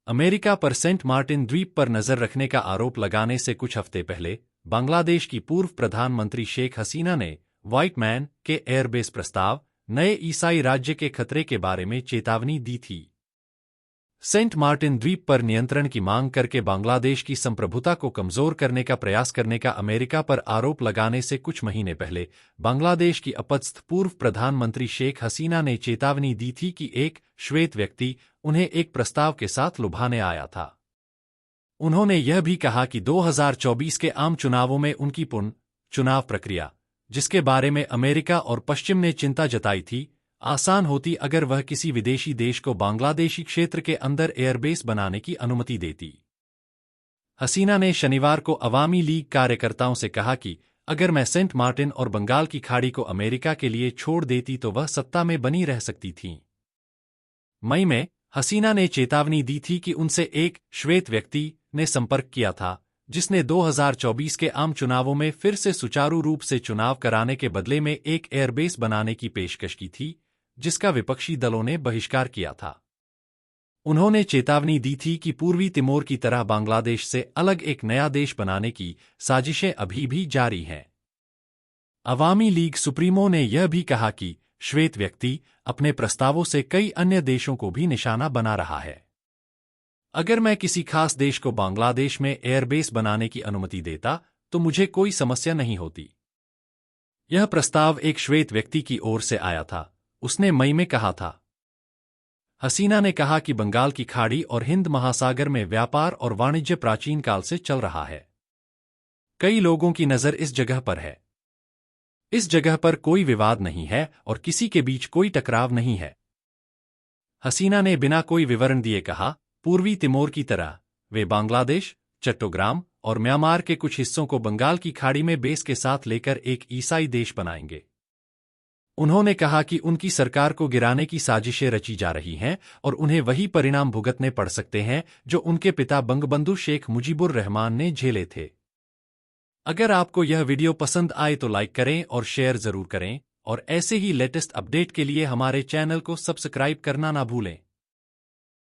America पर Saint Martin द्वीप पर नजर रखने का आरोप लगाने से कुछ हफ्ते पहले बांग्लादेश की पूर्व प्रधानमंत्री शेख हसीना ने व्हाइट मैन के एयरबेस प्रस्ताव, नए ईसाई राज्य के खतरे के बारे में चेतावनी दी थी। सेंट मार्टिन द्वीप पर नियंत्रण की मांग करके बांग्लादेश की संप्रभुता को कमजोर करने का प्रयास करने का अमेरिका पर आरोप लगाने से कुछ महीने पहले बांग्लादेश की अपदस्थ पूर्व प्रधानमंत्री शेख हसीना ने चेतावनी दी थी कि एक श्वेत व्यक्ति उन्हें एक प्रस्ताव के साथ लुभाने आया था। उन्होंने यह भी कहा कि 2024 के आम चुनावों में उनकी पुनः चुनाव प्रक्रिया, जिसके बारे में अमेरिका और पश्चिम ने चिंता जताई थी, आसान होती अगर वह किसी विदेशी देश को बांग्लादेशी क्षेत्र के अंदर एयरबेस बनाने की अनुमति देती। हसीना ने शनिवार को अवामी लीग कार्यकर्ताओं से कहा कि अगर मैं सेंट मार्टिन और बंगाल की खाड़ी को अमेरिका के लिए छोड़ देती तो वह सत्ता में बनी रह सकती थीं। मई में हसीना ने चेतावनी दी थी कि उनसे एक श्वेत व्यक्ति ने संपर्क किया था, जिसने 2024 के आम चुनावों में फिर से सुचारू रूप से चुनाव कराने के बदले में एक एयरबेस बनाने की पेशकश की थी, जिसका विपक्षी दलों ने बहिष्कार किया था। उन्होंने चेतावनी दी थी कि पूर्वी तिमोर की तरह बांग्लादेश से अलग एक नया देश बनाने की साजिशें अभी भी जारी हैं। अवामी लीग सुप्रीमो ने यह भी कहा कि श्वेत व्यक्ति अपने प्रस्तावों से कई अन्य देशों को भी निशाना बना रहा है। अगर मैं किसी खास देश को बांग्लादेश में एयरबेस बनाने की अनुमति देता तो मुझे कोई समस्या नहीं होती। यह प्रस्ताव एक श्वेत व्यक्ति की ओर से आया था, उसने मई में कहा था। हसीना ने कहा कि बंगाल की खाड़ी और हिंद महासागर में व्यापार और वाणिज्य प्राचीन काल से चल रहा है। कई लोगों की नजर इस जगह पर है। इस जगह पर कोई विवाद नहीं है और किसी के बीच कोई टकराव नहीं है। हसीना ने बिना कोई विवरण दिए कहा, पूर्वी तिमोर की तरह वे बांग्लादेश, चट्टोग्राम और म्यांमार के कुछ हिस्सों को बंगाल की खाड़ी में बेस के साथ लेकर एक ईसाई देश बनाएंगे। उन्होंने कहा कि उनकी सरकार को गिराने की साजिशें रची जा रही हैं और उन्हें वही परिणाम भुगतने पड़ सकते हैं जो उनके पिता बंगबंधु शेख मुजीबुर रहमान ने झेले थे। अगर आपको यह वीडियो पसंद आए तो लाइक करें और शेयर जरूर करें और ऐसे ही लेटेस्ट अपडेट के लिए हमारे चैनल को सब्सक्राइब करना ना भूलें।